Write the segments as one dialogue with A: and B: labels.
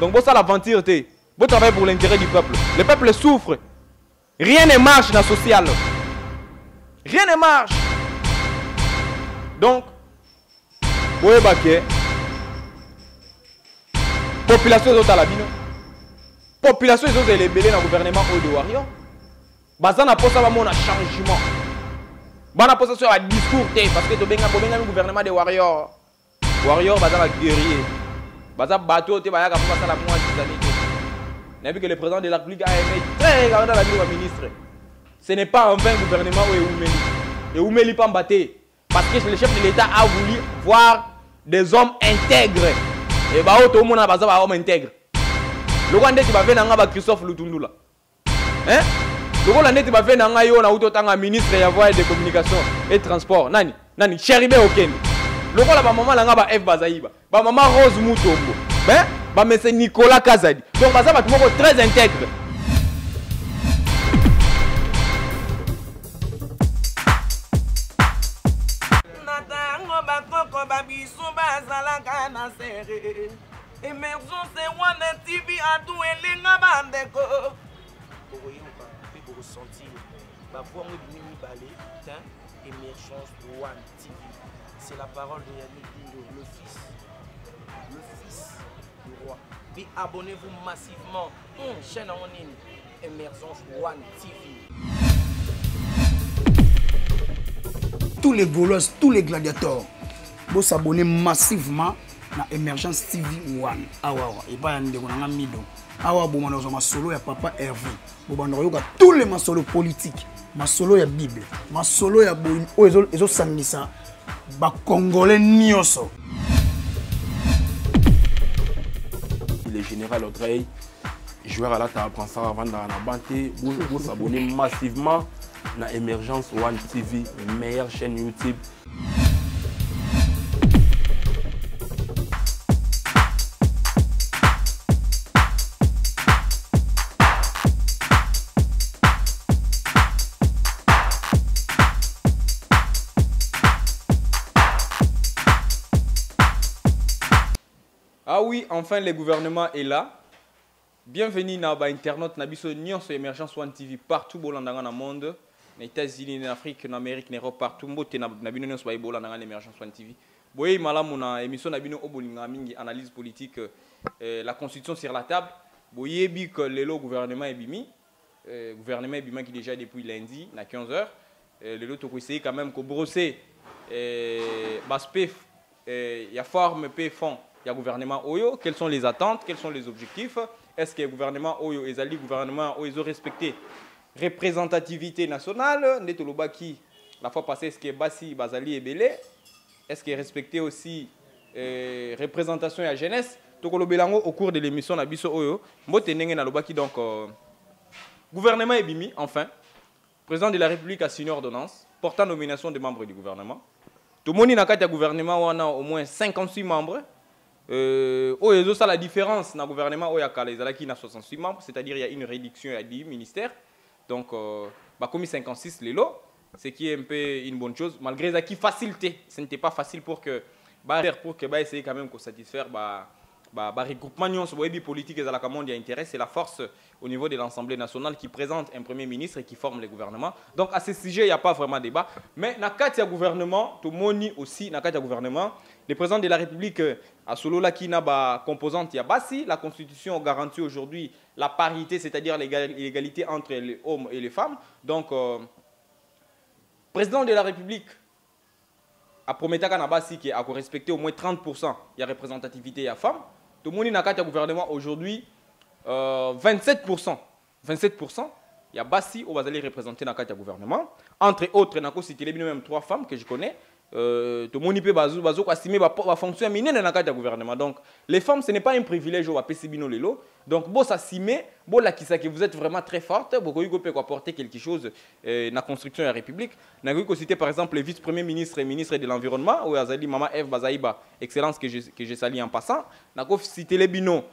A: Donc, ça l'aventure, vous travaillez pour l'intérêt du peuple. Le peuple souffre. Rien ne marche dans le social. Rien ne marche. Donc, vous voyez, population est à la bino. Population est élevée dans le gouvernement de Wario. Bazan a posé un changement. Bana posé sur un discours parce que le gouvernement de Warrior. Warrior bazan a guerrier. Bazan bateau te baya ka pour la moitié des années. N'a vu que le président de la République a aimé très dans la vie du ministre. Ce n'est pas un vain gouvernement où Oumeli. Et Oumeli pas mbatté parce que le chef de l'État a voulu voir des hommes intègres. Et bah tout le monde a bazan ba homme intègre. Le Rwanda qui va venir dans Christophe Lutundula. Hein? Le Rwanda qui va venir dans yo na utotanga ministre des voies de communication et transport. Nani Cheribe Okende. Le Rwanda ba maman langa ba F Bazaïba. Ba maman Rose Mutombo. Ben ba monsieur Nicolas Kazadi. Donc bazan ba tout monde très intègre.
B: Émergence One TV a tout et les bandeko. Pour ressentir ma voix me balai, Émergence One TV. C'est la parole de Yannick Dindo, le fils du roi. Puis abonnez-vous massivement. Chaîne en ligne, Émergence One TV.
C: Tous les voleurs, tous les gladiateurs, vous s'abonnez massivement na Emergence TV One. Awa et pas yande konanga mido. Awa bo manozo masolo ya papa Hervé. Bo bando yoka tous les masolo politiques, masolo ya Bible, masolo ya bo ezo sangisa ba congolais nyoso.
D: Le général Audrey, joueur à la table prend ça avant dans la banque, vous s'abonnez massivement na Emergence One TV, meilleure chaîne YouTube.
A: Ah oui, enfin le gouvernement est là. Bienvenue dans l'internet, dans sur Emergence One TV partout dans le monde, aux États-Unis, en Afrique, en Amérique, en Europe, partout. Dans l'Emergence One TV. Boye malamu na émission na bino obolinga mingi analyse politique, la constitution sur la table. Boye bi que le gouvernement est bimi, gouvernement est bimi qui déjà depuis lundi à 15h. Le lot to essayer quand même que brosser baspé il y a forme pe fond. Il y a gouvernement Oyo, quelles sont les attentes, quels sont les objectifs? Est-ce que le gouvernement Oyo et le gouvernement Oyo ont respecté représentativité nationale? Netolobaki la fois passée, est-ce que Bassi, Bazali et Belé? Est-ce qu'il respecté aussi représentation de la jeunesse? Tokolo Belango au cours de l'émission Nabiso Oyo, Motenenge na Lobaki donc gouvernement Ebimi, enfin, président de la République a signé une ordonnance portant nomination des membres du gouvernement. Tout le monde n'a qu'à gouvernement où on a au moins 56 membres. Ça la différence dans le gouvernement où il y a 66 membres, c'est-à-dire il y a une réduction à 10 ministères. Donc, comme 56 les lots, ce qui est un peu une bonne chose, malgré la facilité. Ce n'était pas facile pour que essayer quand même de satisfaire regroupement politique et la monde intérêt, c'est la force au niveau de l'Assemblée nationale qui présente un premier ministre et qui forme le gouvernement. Donc à ce sujet, il n'y a pas vraiment de débat. Mais dans le cas gouvernement, tout le monde aussi, dans le cas gouvernement, le président de la République, à Solola qui n'a pas composante, il y a Bassi, la Constitution garantit aujourd'hui la parité, c'est-à-dire l'égalité entre les hommes et les femmes. Donc, président de la République, a promis à Bassi qui a respecté au moins 30% de représentativité à femmes. Tout le monde dans le gouvernement aujourd'hui, 27%. 27%, il y a Bassi où va aller représenter dans le gouvernement. Entre autres, il y a cité même 3 femmes que je connais. Tout le monde peut estimer la fonction minée dans le gouvernement. Donc, les femmes, ce n'est pas un privilège au PCBino Lelo. Donc, bon, ça s'estimer, bon, là, qui que vous êtes vraiment très forte, vous pouvez apporter quelque chose dans la construction de la République. Nous avons cité par exemple le vice-premier ministre et ministre de l'Environnement, où Azali Mama F. Bazaïba, excellence que je salue en passant. Nous avons cité les bino,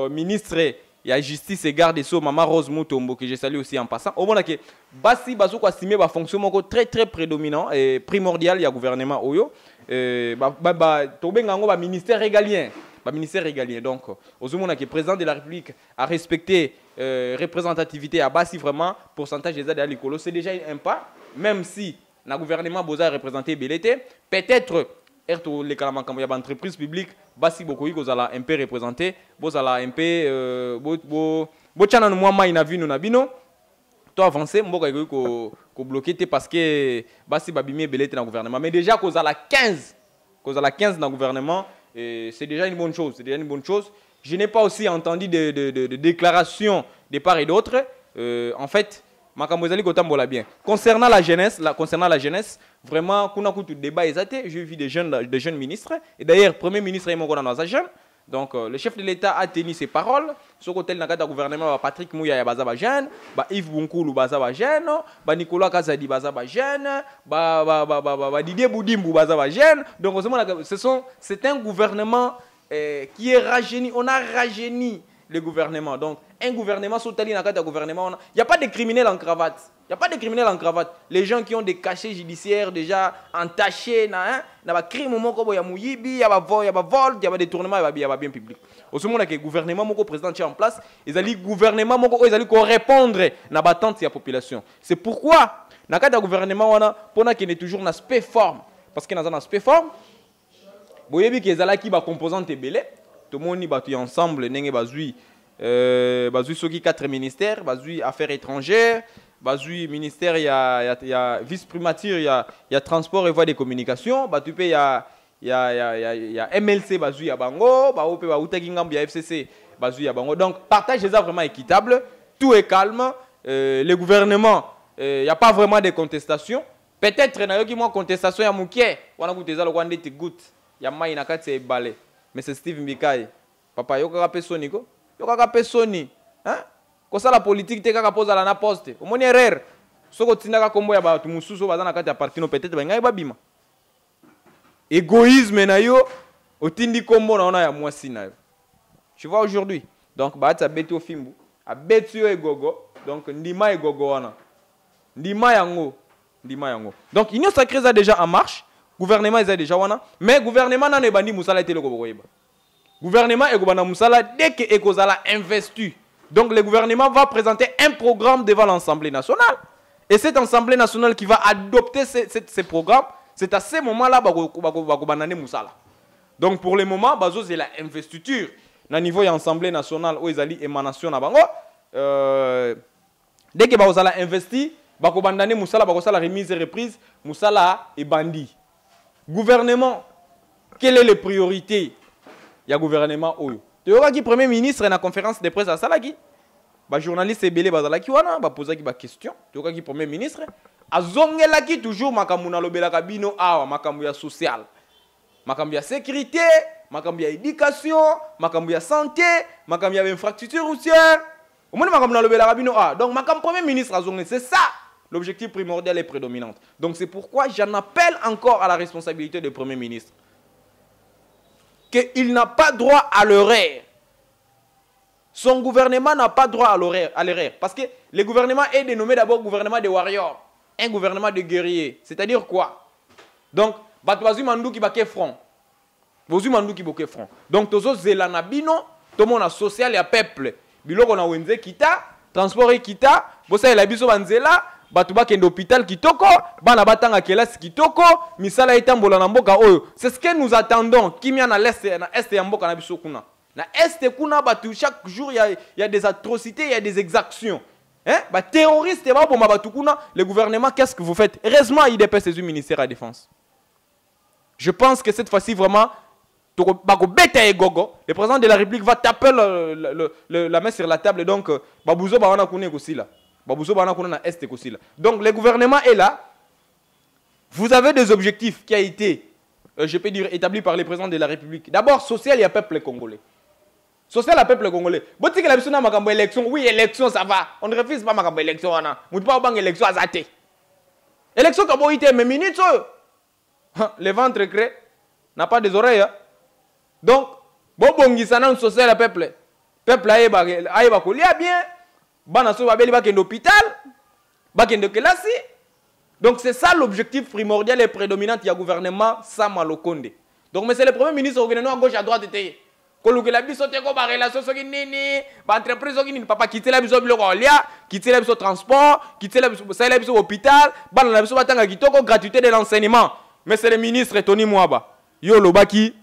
A: ministre. Il y a justice et garde des sceaux, Maman Rose Mutombo, que je salue aussi en passant. Au moment que Bassi Bazouko estimé la fonction très très prédominant et primordial, il y a gouvernement Oyo. Tobengango ministère régalien. le ministère régalien. Donc, au moment que le président de la République a respecté représentativité à bas, si vraiment pourcentage des aides à l'école, c'est déjà un pas, même si le gouvernement a représenté Belete, peut-être les entreprises publiques, si beaucoup vous allez un peu représenter, vous allez un peu, toi avancer, vous bloquer parce que si babimé Belete dans le gouvernement. Mais déjà, vous allez 15 dans le gouvernement, c'est déjà une bonne chose. Je n'ai pas aussi entendu de déclarations de part et d'autre. En fait, bien. Concernant la jeunesse, vraiment, quand on a tout débat, j'ai vu des jeunes ministres. Et d'ailleurs, le premier ministre est dans sa jeune. Donc, le chef de l'État a tenu ses paroles. Sur le côté du gouvernement, Patrick Mouya est jeune, Yves Bunkoulou est jeune, Nicolas Kazadi est jeune, Didier Boudimbu est jeune. Donc, c'est un gouvernement qui est rajeuni. On a rajeuni le gouvernement. Donc, un gouvernement, il n'y a pas de criminels en cravate. Les gens qui ont des cachets judiciaires déjà entachés, il y a des crimes, il y a des détournements, il y a bien public. Au moment où le gouvernement, le président est en place, le gouvernement doit répondre à l'attente de la population. C'est pourquoi, dans le gouvernement, pendant qu'il est toujours dans l'aspect forme, parce qu'il y a un aspect forme, vous voyez qu'il y a des composantes belées, tout le monde est ensemble, il y a 4 ministères, il y a affaires étrangères, il ministère, il y a vice-primature, il y a transport et voies de communication, il y a MLC, il y a Bango, il y a FCC, il y a Bango. Donc, partage est vraiment équitable, tout est calme, le gouvernement, il n'y a pas vraiment de contestation. Peut-être qu'il y a une contestation, il y a Mouké, il y a Maïna Katse Balé, mais c'est Steve Mbikai. Papa, il y a personne, hein? Comme ça, la politique, c'est que pose à la poste. Au moins, erreur. Ce que tu as comme ya ba tumususo bazana kati ya parti no peut-être ba ngai babima. Égoïsme na yo otindi kombo na ona ya mwasi na yo. Tu vois aujourd'hui. Donc ba ta beto fimbu, a betio egogo, donc ndima egogo wana. Ndima yango. Donc union sacrée a déjà en marche, gouvernement est déjà wana, mais gouvernement na ne bandi musala tele ko boyeba. Gouvernement et gouvernement musala dès que ekozala investi. Donc le gouvernement va présenter un programme devant l'Assemblée nationale. Et cette Assemblée nationale qui va adopter ces programmes, c'est à ce moment-là que donc pour le moment, c'est la investiture. Au niveau de l'Assemblée nationale, où ils ont émanation. Dès que vous allez investir, vous allez la remise et reprise, Moussala et bandit. Gouvernement, quelle est les priorités? Il y a gouvernement où tu vois qui premier ministre na conférence de presse à Salaki. Ba journaliste belé bazalaki wana ba poser ki ba question. Tu vois qui premier ministre azongelaki toujours makambu na lobela kabino awa makambu ya social. Makambu ya sécurité, makambu ya éducation, makambu ya santé, makambu ya infrastructure routière. Au moins makambu na lobela kabino awa. Donc makambu premier ministre azongé, c'est ça l'objectif primordial et prédominant. Donc c'est pourquoi j'en appelle encore à la responsabilité du premier ministre. Qu'il n'a pas droit à l'erreur. Son gouvernement n'a pas droit à l'erreur. Parce que le gouvernement est dénommé d'abord gouvernement de warriors. Un gouvernement de guerriers. C'est-à-dire quoi? Donc, Batouazu Mandou qui baké front. Vozu Mandou qui baké front. Donc, Tozo Zelana Bino, tout le monde a social et a peuple. Biloko na wenze kita, transport kita, bosa el abiso banzela, Batouba kende hôpital kitoko, bana batanga kelas kitoko, misala etambola na mboka oyo. C'est ce que nous attendons. Kimia na l'est na est ya mboka na biso kuna. Na est kuna batu chaque jour il y a des atrocités, il y a des exactions. Hein? Bah terroristes et bon batu kuna, le gouvernement qu'est-ce que vous faites? Heureusement il dépêche ses ministère à la défense. Je pense que cette fois-ci vraiment le président de la République va taper la main sur la table donc babouzo ba wana kune aussi là. Donc le gouvernement est là. Vous avez des objectifs qui ont été, je peux dire, établis par le président de la République. D'abord, social et peuple congolais. Social et peuple congolais. Bon, si la personne a une élection, oui, élection, ça va. On ne refuse pas une élection. On ne peut pas une élection à Zate. Élection, tu as été, mais minutes. Le ventre crée, n'a pas des oreilles. Donc, bon, il y a un social et peuple. Peuple a bien. Banaso babeli bakende hôpital, bakende kelasi. Donc c'est ça l'objectif primordial et prédominant du gouvernement Sama Lokonde. Donc mais c'est le premier ministre au gouvernement à gauche à droite était. kolukela biso te ko ba relation soki nini ba entreprise soki nini papa kitela biso biloko olia kitela biso transport kitela biso hôpital bana na biso batanga kitoko gratuité de l'enseignement. Monsieur le ministre Tony Mwaba yo lobaki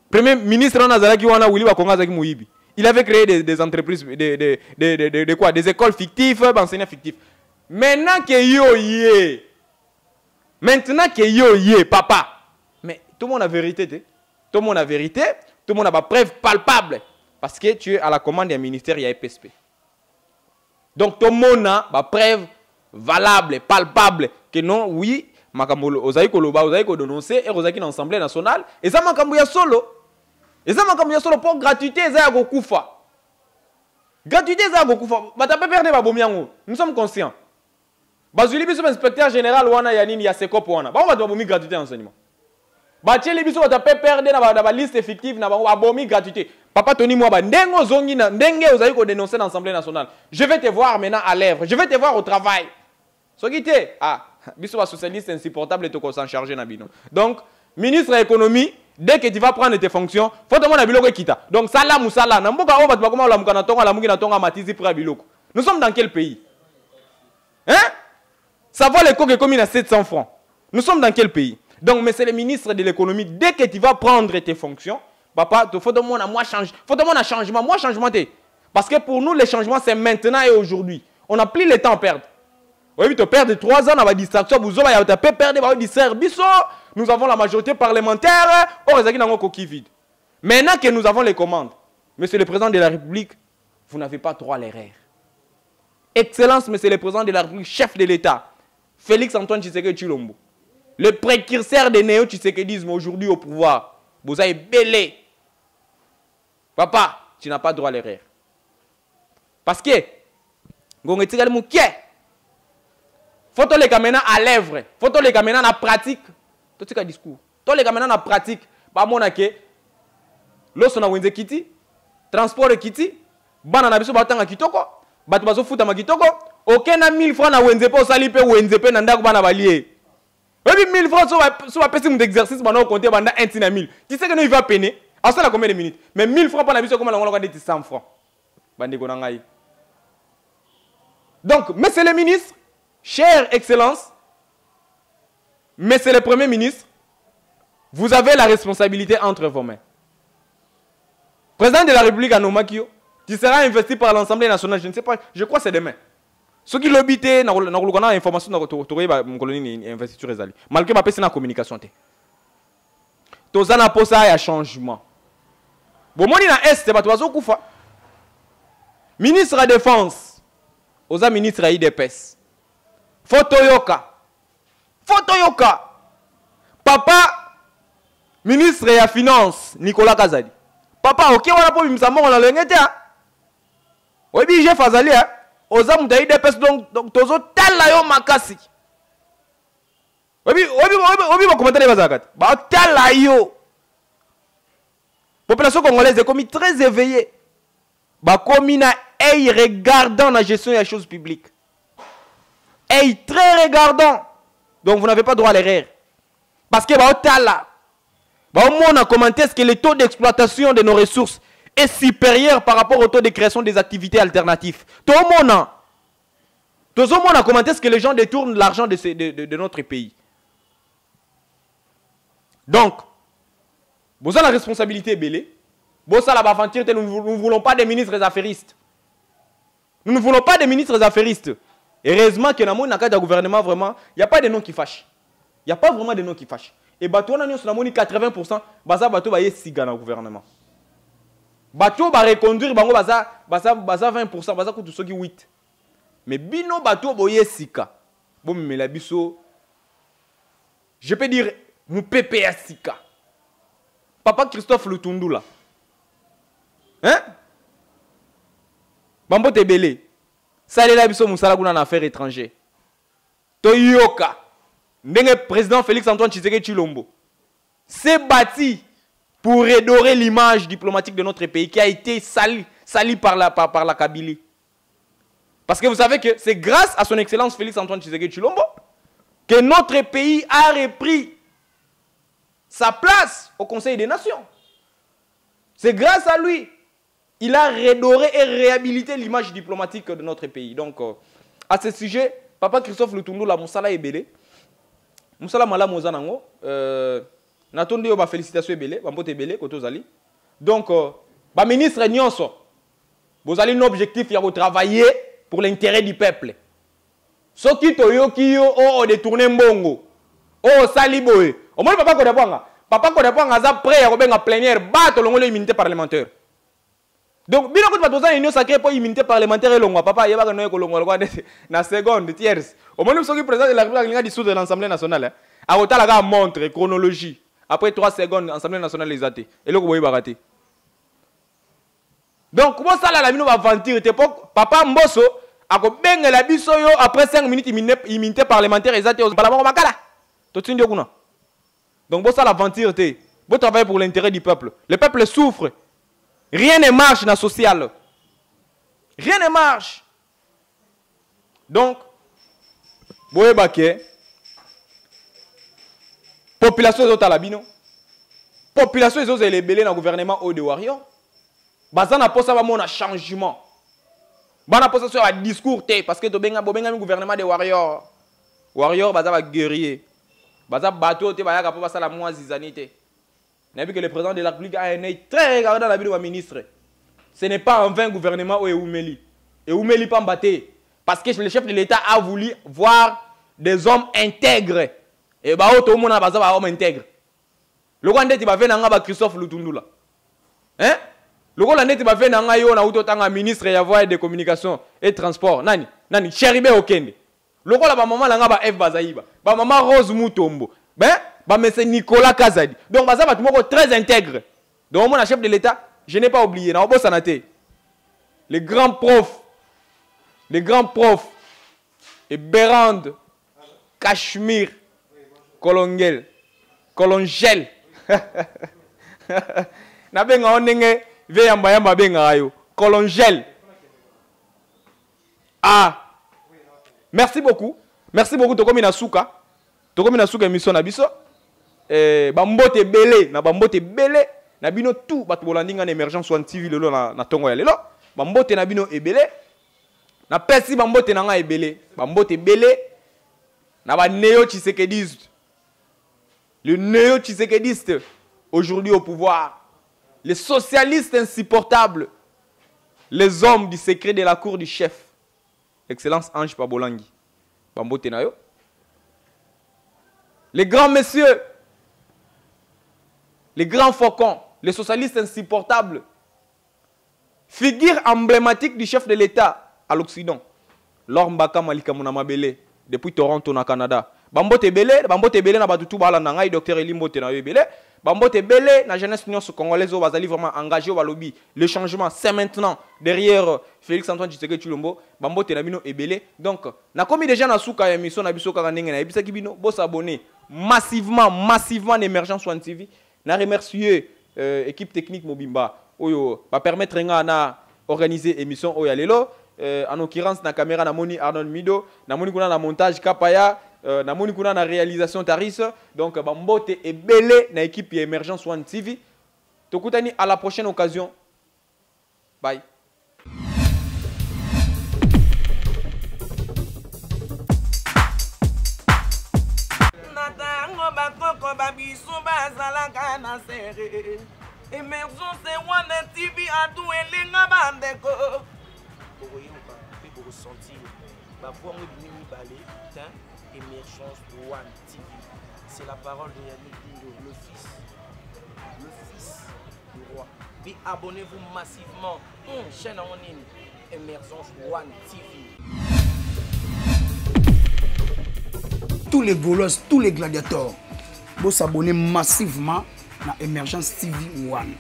A: premier ministre on azalaki wana wili ba konga zaki muibi. Il avait créé des entreprises de quoi, des écoles fictives, d'enseignants fictifs. Maintenant que yo yé papa, mais tout le monde a vérité, tout le monde a vérité, tout le monde a preuve palpable. Parce que tu es à la commande d'un ministère, il y a EPSP. Donc tout le monde a preuve valable, palpable, que non, oui, Makamolo, Ozaï Koloba, Ozaï Kodononce, et Ozaï dans l'Assemblée nationale, et ça Makamouya solo. Et ça Makamouya solo pour gratuité, ça Gokufa. Gratuité, ça Gokufa. Nous sommes conscients. Bazuli biso inspecteur général wana ya nini ya Sekop wana. Ba on va bomi gratuité enseignement. Ba tcheli biso ta pe perdre na liste fictive na ba bomi gratuité. Papa Tony Mwaba ndengo zongi na ndenge ozayi ko dénoncer dans l'Assemblée nationale. Je vais te voir maintenant à l'œuvre. Je vais te voir au travail. Sogité biso ba socialiste insupportable to ko s'en charger na bino. Donc ministre de l'économie dès que tu vas prendre tes fonctions, faut te montrer biloko kita. Donc sala musala na mboka o ba koma la mukana tonga la mukina tonga matizi pra biloko. Nous sommes dans quel pays? Hein? Ça vaut les coques comme il a 700 francs. Nous sommes dans quel pays? Donc, monsieur le ministre de l'économie, dès que tu vas prendre tes fonctions, papa, il faut de moi changer. Faut de moi un changement. Moi, changement. Parce que pour nous, les changements, c'est maintenant et aujourd'hui. On n'a plus le temps à perdre. Oui, tu perds 3 ans dans la distraction. Nous avons la majorité parlementaire. Maintenant que nous avons les commandes, monsieur le président de la République, vous n'avez pas droit à l'erreur. Excellence, monsieur le président de la République, chef de l'État, Félix Antoine Tshisekedi Tshilombo, le précurseur des néo-tshisekédisme aujourd'hui au pouvoir, vous avez belé. Papa, tu n'as pas droit à l'erreur. Parce que, faut les caméras à l'œuvre, faut les caméras à pratique. Tout ce discours. Tous les caméras à pratique. Pas mon aké. Lorsqu'on a wenze kiti, transport kiti, banana biso batanga kitoko. Batu bazo futa makitoko aucun na 1000 francs na wenze po sali pe wenze pe na ndako bana balie. Et 1000 francs sur la personne d'exercice bana compter banda 1 tina 1000. Tu sais que nous il va peiner. À ça la combien de minutes? Mais 1000 francs pour la biso comme la on a dit 100 francs. Bande ko ngai. Donc monsieur le ministre, chère excellence, monsieur le premier ministre, vous avez la responsabilité entre vos mains. Président de la République Anomakio, tu seras investi par l'Assemblée nationale, je ne sais pas, je crois que c'est demain. Ceux qui l'habitent, dans l'information, dans l'investiture, malgré ma personne en communication. Tous les gens ont un changement. Bon, moi, je suis à l'Est, ministre de la Défense, aux ministres de l'IDPS. Fotoyoka. Papa, ministre de la Finance, Nicolas Kazadi. Papa, ok, on a pas vu Msamon, on a l'engagé. Oui, j'ai Fazali, aux hommes de l'IDPS, donc, tozo talayo makasi. Oui, comment les bazakat? Bah, talayo. Population congolaise est commis très éveillée. Bah, comme il a regardant la gestion des choses publiques. Et très regardant. Donc, vous n'avez pas droit à l'erreur. Parce que, bah, tala. Bah, au moins, on a commenté est-ce que le taux d'exploitation de nos ressources est supérieur par rapport au taux de création des activités alternatives. Tout le monde a commenté est-ce que les gens détournent l'argent de notre pays. Donc, vous avez la responsabilité belée. Vous avez la aventure, nous ne voulons pas des ministres affairistes. Nous ne voulons pas des ministres affairistes. Heureusement que dans le gouvernement, vraiment, il n'y a pas de noms qui fâchent. Il n'y a pas vraiment de noms qui fâchent. Et bateau, on a 80%, bateau va y siga dans le gouvernement. Bateau va reconduire, baza 20%, baza coûte ceux qui 8. Mais bino bateau boye sika. Bon mais la biso, je peux dire nous PPA sika. Papa Christophe Lutundu là. Hein? Bambo te belé. Ça est là biso musala kuna na affaires étrangères. Toyoka. Ndenge président Félix Antoine Tshisekedi Tshilombo s'est bâti pour redorer l'image diplomatique de notre pays qui a été sali par la Kabylie. Parce que vous savez que c'est grâce à son excellence Félix Antoine Tshisekedi Tshilombo que notre pays a repris sa place au Conseil des Nations. C'est grâce à lui. Il a redoré et réhabilité l'image diplomatique de notre pays. Donc, à ce sujet, Papa Christophe Lutundu, la Moussala est belé. Moussala Mala Mozanango. N'attendez pas félicitations et belé. Bambote belé, Kotozali. Donc, le ministre Nyonso, vous avez un objectif de travailler pour l'intérêt du peuple. Ce qui est détourné Mbongo. Oh, Saliboé. Au moins, Papa Kodapanga. Papa Kodapanga a prêt à faire plénière, battre l'immunité parlementaire. Donc, bien que tu aies une sacrée pour l'immunité parlementaire, papa, il y a une seconde, tierce. Au moins, le président de la République a dissout de l'Assemblée nationale. A la montre, chronologie. Après 3 secondes, l'Assemblée nationale les a été. Et là, vous voyez, raté. Donc, comment ça, la mine va aventure? Papa Mbosso, après 5 minutes, immunité parlementaire, ils ont été au Makala. Donc, ça, l'aventure, vous travaillez pour l'intérêt du peuple. Le peuple souffre. Rien ne marche dans le social. Rien ne marche. Donc, vous voyez, population est talabino. Population est libellée dans le gouvernement de Warrior. Bazan a posé un changement. Bana posé sur un discours parce que le gouvernement de Warrior. Warrior baza guerrier. Baza bateau te baya pour passer la moisissanité. N'a vu que le président de la République a un œil très regardant dans la vie de ministre. Ce n'est pas un vain gouvernement où Oumeli. Et Oumeli pas batté. Parce que le chef de l'État a voulu voir des hommes intègres. Et bah tout le monde a besoin d'hommes intègres. Le Rwanda tu vas faire nanga Christophe Lutundu là. Hein? Le Rwanda tu vas faire nanga yo na utotanga ministre ya voies de communication et transport. Nani Cheribe Okende. Le Rwanda ba maman nanga ba F Bazaïba. Ba maman Rose Mutombo. Ben c'est Nicolas Kazadi. Donc ça va être très intègre. Donc mon chef de l'État, je n'ai pas oublié. Na Sanaté. Les grands profs et Bérande, Cachemire, Colongel. Na benga onenge ve yamba benga ayo. Colongel. Ah. Merci beaucoup. Merci beaucoup Tokomi Nasuka. Tokomi Nasuka émission na biso. Bambote belé na bambote belé na bino tout batu bolandinga na émergence One TV lelo na tongo ya lelo. Bambote na bino ebelé. Na pesi bambote na nga ebelé. Bambote belé na ba néo-tshisekédiste. Le néo-tshisekédiste aujourd'hui au pouvoir. Les socialistes insupportables. Les hommes du secret de la cour du chef. Excellence Ange Pabolangi. Bambote na yo. Les grands messieurs. Les grands faucons. Les socialistes insupportables. Figure emblématique du chef de l'État à l'Occident. Lor Mbaka Malika Mounamabele. Depuis Toronto, na Canada. Bambote Belé, na batutu balandanga, docteur Elimbote na Belé. Bambote Belé, na jeunesse union congolaise, bazali vraiment engagé au lobby. Le changement, c'est maintenant. Derrière Félix Antoine Tshisekedi Tshilombo, Bambote na bino ebelé. Donc, na komi déjà na souka ya mission na biso kaka ndenge na ebisa kibino, bo s'abonner massivement l'émergence One TV. Na remercier équipe technique Mobimba oyo va permettre na organiser émission oyo lelo. En l'occurrence, na caméra na moni Arnold Mido, na moni kuna na montage Kapaya, na moni kuna na réalisation Taris. Donc Bambote et belé na équipe Emergence One TV. Tokutani à la prochaine occasion. Bye.
B: Emergence One TV a tout elenga bandeko. Pour ressentir ma voix Emergence One TV. C'est la parole de Yannick Dindo, le fils du roi. Et abonnez-vous massivement chaîne en ligne Emergence One TV.
C: Tous les Gaulois, tous les gladiateurs, vous s'abonnez massivement à Emergence TV One.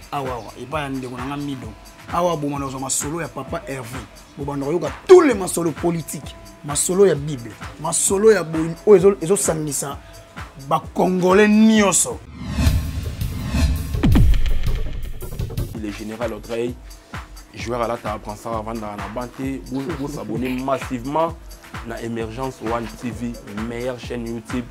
C: Et pas yande konanga mido. Awa bomana zo masolo ya papa Hervé. Bobanda yoka tous les masolo politiques, masolo ya Bible, masolo ya boy ezo sangisa ba congolais nyoso.
D: Le général Audrey, joueur à la table prend ça avant dans la banté, vous s'abonnez massivement à Emergence One TV, meilleure chaîne YouTube.